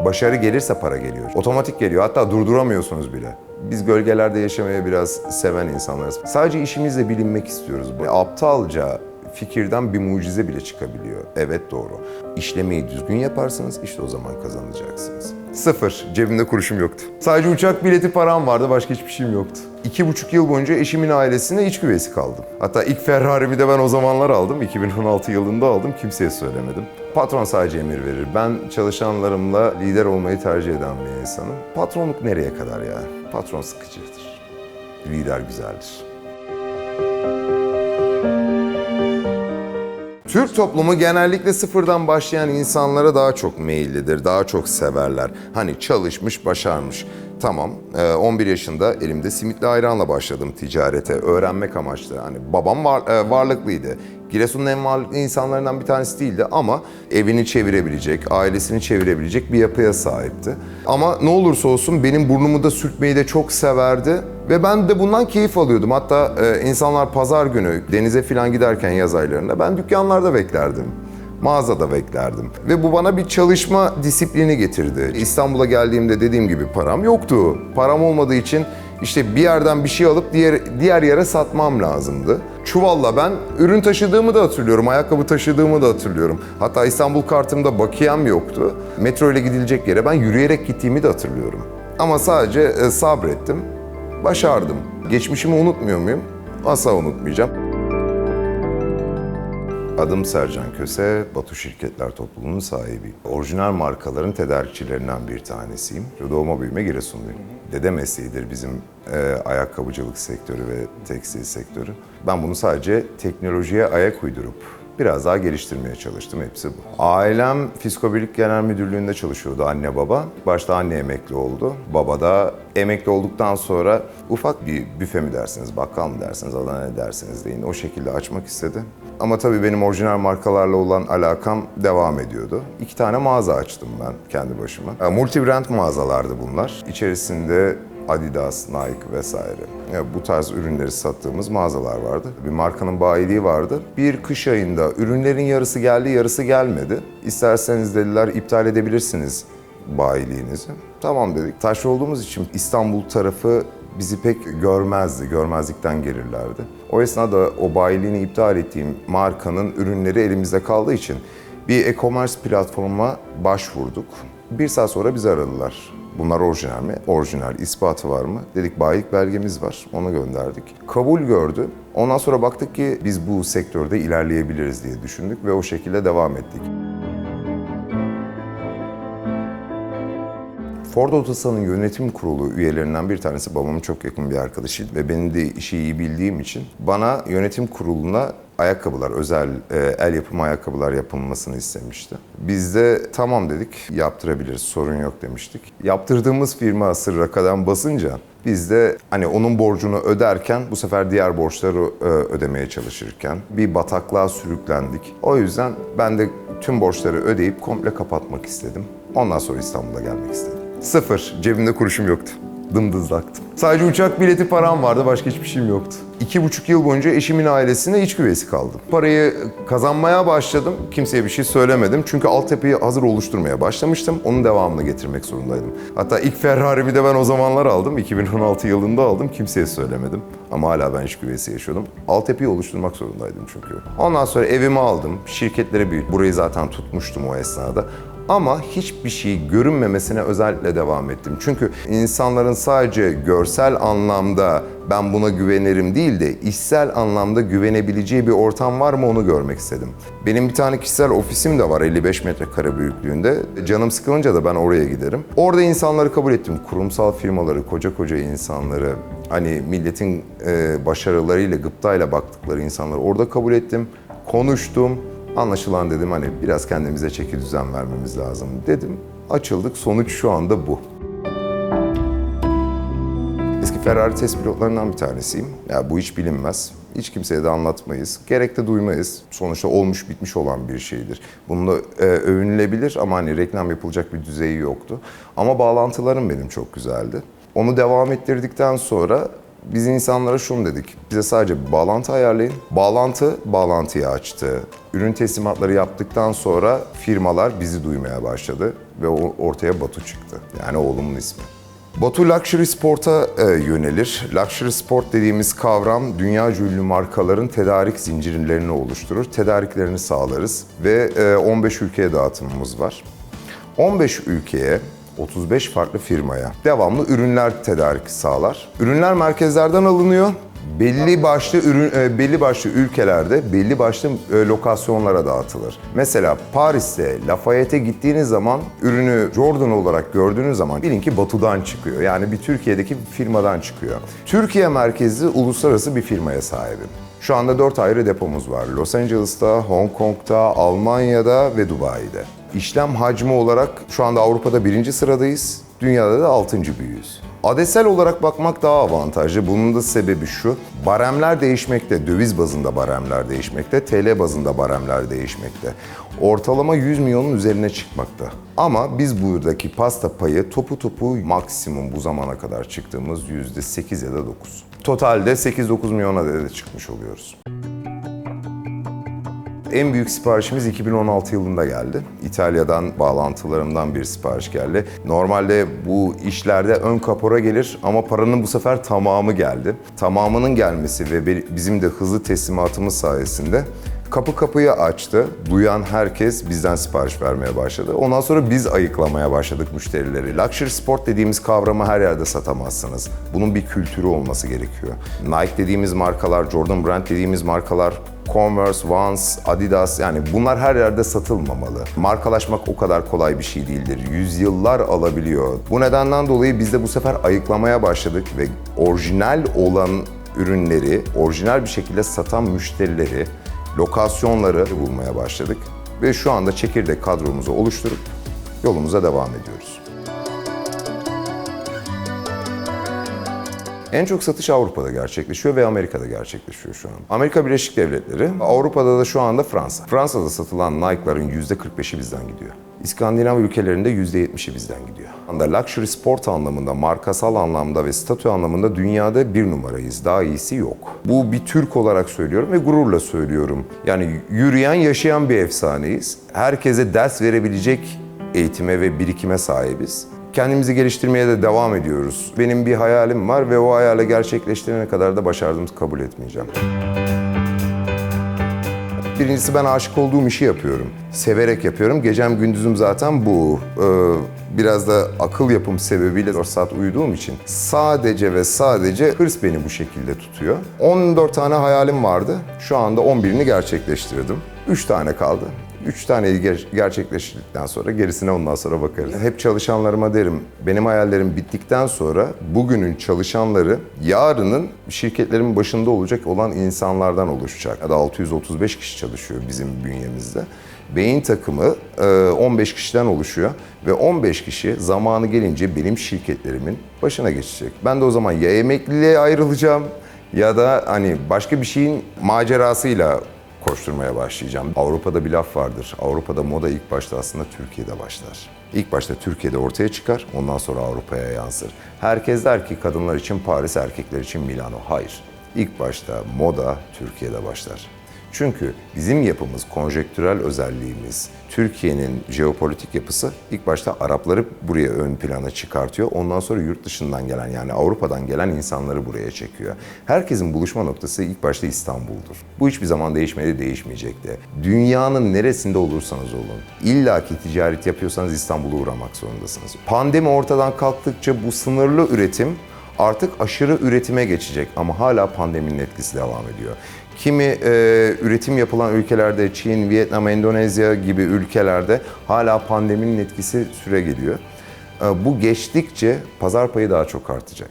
Başarı gelirse para geliyor. Otomatik geliyor. Hatta durduramıyorsunuz bile. Biz gölgelerde yaşamayı biraz seven insanlarız. Sadece işimizle bilinmek istiyoruz. Aptalca fikirden bir mucize bile çıkabiliyor. Evet, doğru. İşlemeyi düzgün yaparsınız, işte o zaman kazanacaksınız. Sıfır. Cebimde kuruşum yoktu. Sadece uçak bileti param vardı, başka hiçbir şeyim yoktu. 2,5 yıl boyunca eşimin ailesine iç güveysi kaldım. Hatta ilk Ferrari'mi de ben o zamanlar aldım. 2016 yılında aldım, kimseye söylemedim. Patron sadece emir verir. Ben çalışanlarımla lider olmayı tercih eden bir insanım. Patronluk nereye kadar ya? Patron sıkıcıdır. Lider güzeldir. Türk toplumu genellikle sıfırdan başlayan insanlara daha çok meyillidir, daha çok severler. Hani çalışmış, başarmış. Tamam, 11 yaşında elimde simitli ayranla başladım ticarete, öğrenmek amaçlı. Hani babam varlıklıydı. Giresun'un en varlıklı insanlarından bir tanesi değildi ama evini çevirebilecek, ailesini çevirebilecek bir yapıya sahipti. Ama ne olursa olsun benim burnumu da sürtmeyi de çok severdi. Ve ben de bundan keyif alıyordum. Hatta insanlar pazar günü denize falan giderken yaz aylarında ben dükkanlarda beklerdim. Mağazada beklerdim. Ve bu bana bir çalışma disiplini getirdi. İstanbul'a geldiğimde dediğim gibi param yoktu. Param olmadığı için işte bir yerden bir şey alıp diğer yere satmam lazımdı. Çuvalla ben ürün taşıdığımı da hatırlıyorum, ayakkabı taşıdığımı da hatırlıyorum. Hatta İstanbul kartımda bakiyem yoktu. Metro ile gidilecek yere ben yürüyerek gittiğimi de hatırlıyorum. Ama sadece sabrettim. Başardım. Geçmişimi unutmuyor muyum? Asla unutmayacağım. Adım Sercan Köse, Batu Şirketler Topluluğu'nun sahibiyim. Orijinal markaların tedarikçilerinden bir tanesiyim. Doğma büyüme Giresunluyum. Dede mesleğidir bizim ayakkabıcılık sektörü ve tekstil sektörü. Ben bunu sadece teknolojiye ayak uydurup biraz daha geliştirmeye çalıştım. Hepsi bu. Ailem Fiskobirlik Genel Müdürlüğü'nde çalışıyordu, anne baba. Başta anne emekli oldu. Baba da emekli olduktan sonra ufak bir büfe mi dersiniz, bakkal mı dersiniz, adına ne dersiniz deyin. O şekilde açmak istedi. Ama tabii benim orijinal markalarla olan alakam devam ediyordu. 2 tane mağaza açtım ben kendi başıma. Multi-brand mağazalardı bunlar. İçerisinde Adidas, Nike vesaire. Bu tarz ürünleri sattığımız mağazalar vardı. Bir markanın bayiliği vardı. Bir kış ayında ürünlerin yarısı geldi, yarısı gelmedi. İsterseniz dediler iptal edebilirsiniz bayiliğinizi. Tamam dedik. Taşra olduğumuz için İstanbul tarafı bizi pek görmezdi, görmezlikten gelirlerdi. O esnada o bayiliğini iptal ettiğim markanın ürünleri elimizde kaldığı için bir e-commerce platformuna başvurduk. 1 saat sonra bizi aradılar. Bunlar orijinal mi? Orijinal. İspatı var mı? Dedik bayilik belgemiz var. Onu gönderdik. Kabul gördü. Ondan sonra baktık ki biz bu sektörde ilerleyebiliriz diye düşündük ve o şekilde devam ettik. Ford Otosan'ın yönetim kurulu üyelerinden bir tanesi babamın çok yakın bir arkadaşıydı ve benim de işi iyi bildiğim için bana yönetim kuruluna ayakkabılar, özel el yapımı ayakkabılar yapılmasını istemişti. Biz de tamam dedik, yaptırabiliriz, sorun yok demiştik. Yaptırdığımız firma sırra kadem basınca biz de hani onun borcunu öderken bu sefer diğer borçları ödemeye çalışırken bir bataklığa sürüklendik. O yüzden ben de tüm borçları ödeyip komple kapatmak istedim. Ondan sonra İstanbul'a gelmek istedim. Sıfır. Cebimde kuruşum yoktu. Dımdızlaktım. Sadece uçak bileti param vardı, başka hiçbir şeyim yoktu. 2,5 yıl boyunca eşimin ailesine iç güveysi kaldım. Parayı kazanmaya başladım, kimseye bir şey söylemedim. Çünkü altyapıyı hazır oluşturmaya başlamıştım, onun devamını getirmek zorundaydım. Hatta ilk Ferrari'mi de ben o zamanlar aldım, 2016 yılında aldım, kimseye söylemedim. Ama hala ben iç güveysi yaşıyordum. Altyapıyı oluşturmak zorundaydım çünkü. Ondan sonra evimi aldım, şirketlere büyüttüm. Burayı zaten tutmuştum o esnada. Ama hiçbir şey görünmemesine özellikle devam ettim. Çünkü insanların sadece görsel anlamda ben buna güvenirim değil de işsel anlamda güvenebileceği bir ortam var mı onu görmek istedim. Benim bir tane kişisel ofisim de var 55 metrekare büyüklüğünde. Canım sıkılınca da ben oraya giderim. Orada insanları kabul ettim. Kurumsal firmaları, koca insanları, hani milletin başarılarıyla, gıptayla baktıkları insanları orada kabul ettim. Konuştum. Anlaşılan dedim hani biraz kendimize çeki düzen vermemiz lazım dedim. Açıldık. Sonuç şu anda bu. Eski Ferrari test pilotlarından bir tanesiyim. Ya bu hiç bilinmez. Hiç kimseye de anlatmayız. Gerek de duymayız. Sonuçta olmuş bitmiş olan bir şeydir. Bununla övünülebilir ama hani reklam yapılacak bir düzeyi yoktu. Ama bağlantılarım benim çok güzeldi. Onu devam ettirdikten sonra biz insanlara şunu dedik. Bize sadece bir bağlantı ayarlayın. Bağlantıyı açtı. Ürün teslimatları yaptıktan sonra firmalar bizi duymaya başladı ve ortaya Batu çıktı. Yani oğlumun ismi. Batu Luxury Sport'a yönelir. Luxury Sport dediğimiz kavram dünya ünlü markaların tedarik zincirlerini oluşturur. Tedariklerini sağlarız ve 15 ülkeye dağıtımımız var. 15 ülkeye 35 farklı firmaya devamlı ürünler tedariki sağlar. Ürünler merkezlerden alınıyor. Belli başlı ülkelerde belli başlı lokasyonlara dağıtılır. Mesela Paris'te Lafayette'e gittiğiniz zaman ürünü Jordan olarak gördüğünüz zaman bilin ki Batu'dan çıkıyor. Yani bir Türkiye'deki bir firmadan çıkıyor. Türkiye merkezli uluslararası bir firmaya sahibim. Şu anda 4 ayrı depomuz var. Los Angeles'ta, Hong Kong'ta, Almanya'da ve Dubai'de. İşlem hacmi olarak şu anda Avrupa'da 1. sıradayız. Dünyada da 6. büyüğüz. Adetsel olarak bakmak daha avantajlı. Bunun da sebebi şu. Baremler değişmekte. Döviz bazında baremler değişmekte. TL bazında baremler değişmekte. Ortalama 100 milyonun üzerine çıkmakta. Ama biz buradaki pasta payı topu maksimum bu zamana kadar çıktığımız %8 ya da 9. Totalde 8-9 milyon adede çıkmış oluyoruz. En büyük siparişimiz 2016 yılında geldi. İtalya'dan bağlantılarımdan bir sipariş geldi. Normalde bu işlerde ön kapora gelir ama paranın bu sefer tamamı geldi. Tamamının gelmesi ve bizim de hızlı teslimatımız sayesinde kapı kapıyı açtı. Duyan herkes bizden sipariş vermeye başladı. Ondan sonra biz ayıklamaya başladık müşterileri. Luxury Sport dediğimiz kavramı her yerde satamazsınız. Bunun bir kültürü olması gerekiyor. Nike dediğimiz markalar, Jordan Brand dediğimiz markalar, Converse, Vans, Adidas, yani bunlar her yerde satılmamalı. Markalaşmak o kadar kolay bir şey değildir. Yüzyıllar alabiliyor. Bu nedenden dolayı biz de bu sefer ayıklamaya başladık ve orijinal olan ürünleri, orijinal bir şekilde satan müşterileri, lokasyonları bulmaya başladık. Ve şu anda çekirdek kadromuzu oluşturup yolumuza devam ediyoruz. En çok satış Avrupa'da gerçekleşiyor ve Amerika'da gerçekleşiyor şu an. Amerika Birleşik Devletleri, Avrupa'da da şu anda Fransa. Fransa'da satılan Nike'ların %45'i bizden gidiyor. İskandinav ülkelerinde %70'i bizden gidiyor. Luxury sport anlamında, markasal anlamda ve statü anlamında dünyada bir numarayız. Daha iyisi yok. Bu bir Türk olarak söylüyorum ve gururla söylüyorum. Yani yürüyen, yaşayan bir efsaneyiz. Herkese ders verebilecek eğitime ve birikime sahibiz. Kendimizi geliştirmeye de devam ediyoruz. Benim bir hayalim var ve o hayali gerçekleştirene kadar da başardığımı kabul etmeyeceğim. Birincisi, ben aşık olduğum işi yapıyorum. Severek yapıyorum. Gecem gündüzüm zaten bu. Biraz da akıl yapım sebebiyle 4 saat uyuduğum için sadece ve sadece hırs beni bu şekilde tutuyor. 14 tane hayalim vardı. Şu anda 11'ini gerçekleştirdim. 3 tane kaldı. 3 taneyi gerçekleştirdikten sonra gerisine ondan sonra bakarız. Hep çalışanlarıma derim, benim hayallerim bittikten sonra bugünün çalışanları yarının şirketlerimin başında olacak olan insanlardan oluşacak. Ya da 635 kişi çalışıyor bizim bünyemizde. Beyin takımı 15 kişiden oluşuyor ve 15 kişi zamanı gelince benim şirketlerimin başına geçecek. Ben de o zaman ya emekliliğe ayrılacağım ya da hani başka bir şeyin macerasıyla koşturmaya başlayacağım. Avrupa'da bir laf vardır. Avrupa'da moda ilk başta aslında Türkiye'de başlar. İlk başta Türkiye'de ortaya çıkar, ondan sonra Avrupa'ya yansır. Herkes der ki kadınlar için Paris, erkekler için Milano. Hayır. İlk başta moda Türkiye'de başlar. Çünkü bizim yapımız, konjektürel özelliğimiz, Türkiye'nin jeopolitik yapısı ilk başta Arapları buraya ön plana çıkartıyor. Ondan sonra yurt dışından gelen, yani Avrupa'dan gelen insanları buraya çekiyor. Herkesin buluşma noktası ilk başta İstanbul'dur. Bu hiçbir zaman değişmedi, değişmeyecek de. Dünyanın neresinde olursanız olun, illaki ticaret yapıyorsanız İstanbul'a uğramak zorundasınız. Pandemi ortadan kalktıkça bu sınırlı üretim artık aşırı üretime geçecek ama hala pandeminin etkisi devam ediyor. Kimi üretim yapılan ülkelerde, Çin, Vietnam, Endonezya gibi ülkelerde hala pandeminin etkisi süregeliyor. Bu geçtikçe pazar payı daha çok artacak.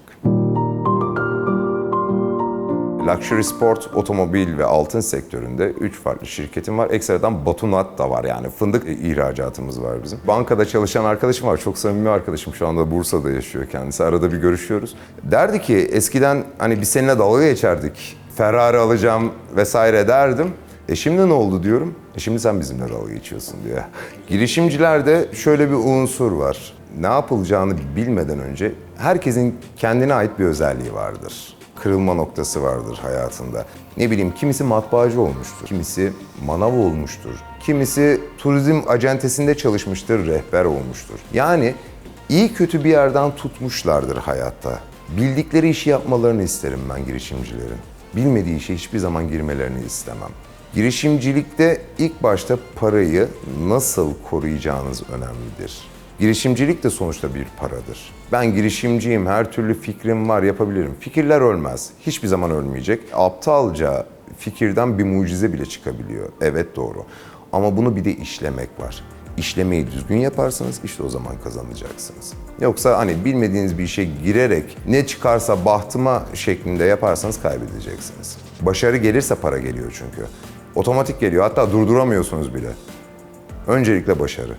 Luxury sport, otomobil ve altın sektöründe 3 farklı şirketim var. Ekstradan Batunat da var, yani fındık ihracatımız var bizim. Bankada çalışan arkadaşım var, çok samimi arkadaşım, şu anda Bursa'da yaşıyor kendisi. Arada bir görüşüyoruz. Derdi ki eskiden hani biz seninle dalga geçerdik. Ferrari alacağım vesaire derdim. Şimdi ne oldu diyorum. Şimdi sen bizimle dalga geçiyorsun diyor. Girişimcilerde şöyle bir unsur var. Ne yapılacağını bilmeden önce herkesin kendine ait bir özelliği vardır. kırılma noktası vardır hayatında. Ne bileyim, kimisi matbaacı olmuştur, kimisi manav olmuştur, kimisi turizm acentesinde çalışmıştır, rehber olmuştur. Yani iyi kötü bir yerden tutmuşlardır hayatta. Bildikleri işi yapmalarını isterim ben girişimcilerin. Bilmediği işe hiçbir zaman girmelerini istemem. Girişimcilikte ilk başta parayı nasıl koruyacağınız önemlidir. Girişimcilik de sonuçta bir paradır. Ben girişimciyim, her türlü fikrim var, yapabilirim. Fikirler ölmez, hiçbir zaman ölmeyecek. Aptalca fikirden bir mucize bile çıkabiliyor. Evet, doğru. Ama bunu bir de işlemek var. İşlemeyi düzgün yaparsanız işte o zaman kazanacaksınız. Yoksa hani bilmediğiniz bir işe girerek ne çıkarsa bahtıma şeklinde yaparsanız kaybedeceksiniz. Başarı gelirse para geliyor çünkü. Otomatik geliyor, hatta durduramıyorsunuz bile. Öncelikle başarı.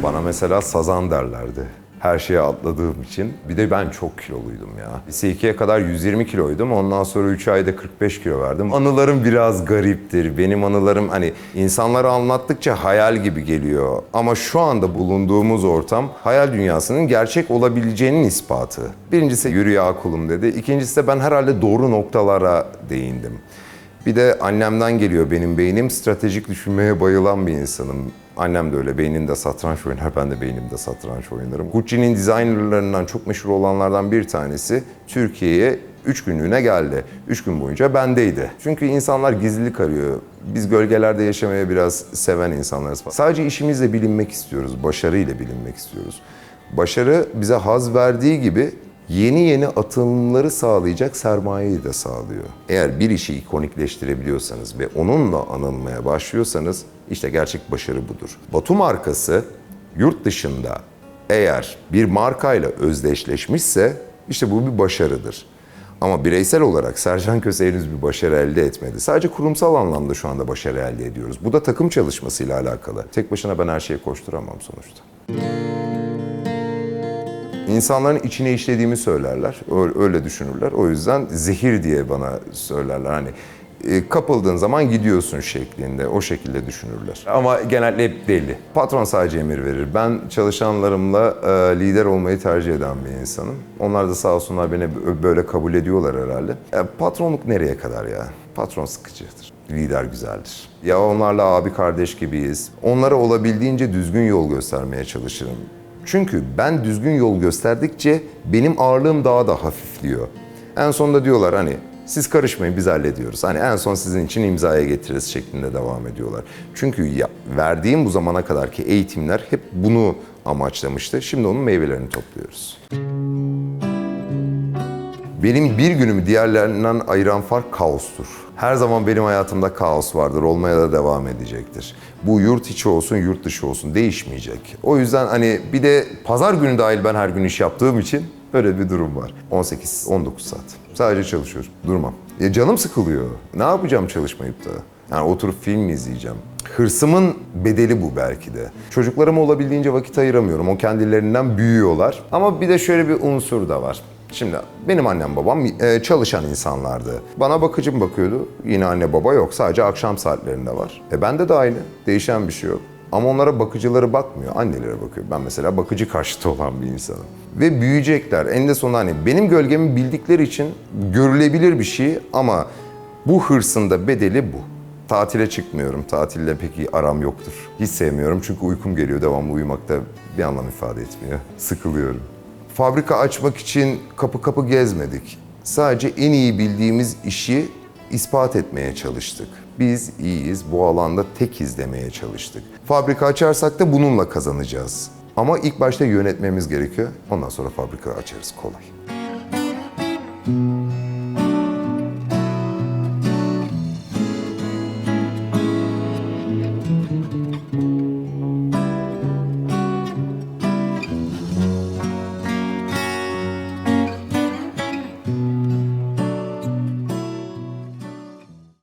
Bana mesela sazan derlerdi. Her şeye atladığım için. Bir de ben çok kiloluydum ya. Lise 2'ye kadar 120 kiloydum. Ondan sonra 3 ayda 45 kilo verdim. Anılarım biraz gariptir. Benim anılarım hani insanlara anlattıkça hayal gibi geliyor. Ama şu anda bulunduğumuz ortam hayal dünyasının gerçek olabileceğinin ispatı. Birincisi yürü ya kulum dedi. İkincisi de ben herhalde doğru noktalara değindim. Bir de annemden geliyor benim beynim. Stratejik düşünmeye bayılan bir insanım. Annem de öyle, beyninde satranç oynar, ben de beynimde satranç oynarım. Gucci'nin designerlarından çok meşhur olanlardan bir tanesi Türkiye'ye 3 günlüğüne geldi. 3 gün boyunca bendeydi. Çünkü insanlar gizlilik arıyor. Biz gölgelerde yaşamaya biraz seven insanlarız. Sadece işimizle bilinmek istiyoruz, başarıyla bilinmek istiyoruz. Başarı bize haz verdiği gibi yeni atılımları sağlayacak sermayeyi de sağlıyor. Eğer bir işi ikonikleştirebiliyorsanız ve onunla anılmaya başlıyorsanız işte gerçek başarı budur. Batu markası yurt dışında eğer bir markayla özdeşleşmişse işte bu bir başarıdır. Ama bireysel olarak Sercan Köse henüz bir başarı elde etmedi. Sadece kurumsal anlamda şu anda başarı elde ediyoruz. Bu da takım çalışmasıyla alakalı. Tek başına ben her şeye koşturamam sonuçta. İnsanların içine işlediğimi söylerler, öyle düşünürler. O yüzden zehir diye bana söylerler. Hani kapıldığın zaman gidiyorsun şeklinde, o şekilde düşünürler. Ama genelde hep belli. Patron sadece emir verir. Ben çalışanlarımla lider olmayı tercih eden bir insanım. Onlar da sağ olsunlar beni böyle kabul ediyorlar herhalde. Patronluk nereye kadar ya? Patron sıkıcıdır. Lider güzeldir. Ya onlarla abi kardeş gibiyiz. Onlara olabildiğince düzgün yol göstermeye çalışırım. Çünkü ben düzgün yol gösterdikçe benim ağırlığım daha da hafifliyor. En sonunda diyorlar hani siz karışmayın biz hallediyoruz. Hani en son sizin için imzaya getiririz şeklinde devam ediyorlar. Çünkü verdiğim bu zamana kadarki eğitimler hep bunu amaçlamıştı. Şimdi onun meyvelerini topluyoruz. Benim bir günümü diğerlerinden ayıran fark kaostur. Her zaman benim hayatımda kaos vardır, olmaya da devam edecektir. Bu yurt içi olsun, yurt dışı olsun değişmeyecek. O yüzden hani bir de pazar günü dahil ben her gün iş yaptığım için böyle bir durum var. 18-19 saat. Sadece çalışıyorum, durmam. Canım sıkılıyor. Ne yapacağım çalışmayıp da? Yani oturup film mi izleyeceğim? Hırsımın bedeli bu belki de. Çocuklarıma olabildiğince vakit ayıramıyorum. O kendilerinden büyüyorlar. Ama bir de şöyle bir unsur da var. Şimdi benim annem babam çalışan insanlardı. Bana bakıcım bakıyordu. Yine anne baba yok. Sadece akşam saatlerinde var. Bende de aynı. Değişen bir şey yok. Ama onlara bakıcıları bakmıyor. Annelere bakıyor. Ben mesela bakıcı karşıtı olan bir insanım. Ve büyüyecekler. Eninde sonunda hani benim gölgemi bildikleri için görülebilir bir şey ama bu hırsın da bedeli bu. Tatile çıkmıyorum. Tatille pek aram yoktur. Hiç sevmiyorum çünkü uykum geliyor. Devamlı uyumakta bir anlam ifade etmiyor. Sıkılıyorum. Fabrika açmak için kapı kapı gezmedik. Sadece en iyi bildiğimiz işi ispat etmeye çalıştık. Biz iyiyiz, bu alanda tekiz demeye çalıştık. Fabrika açarsak da bununla kazanacağız. Ama ilk başta yönetmemiz gerekiyor. Ondan sonra fabrika açarız kolay.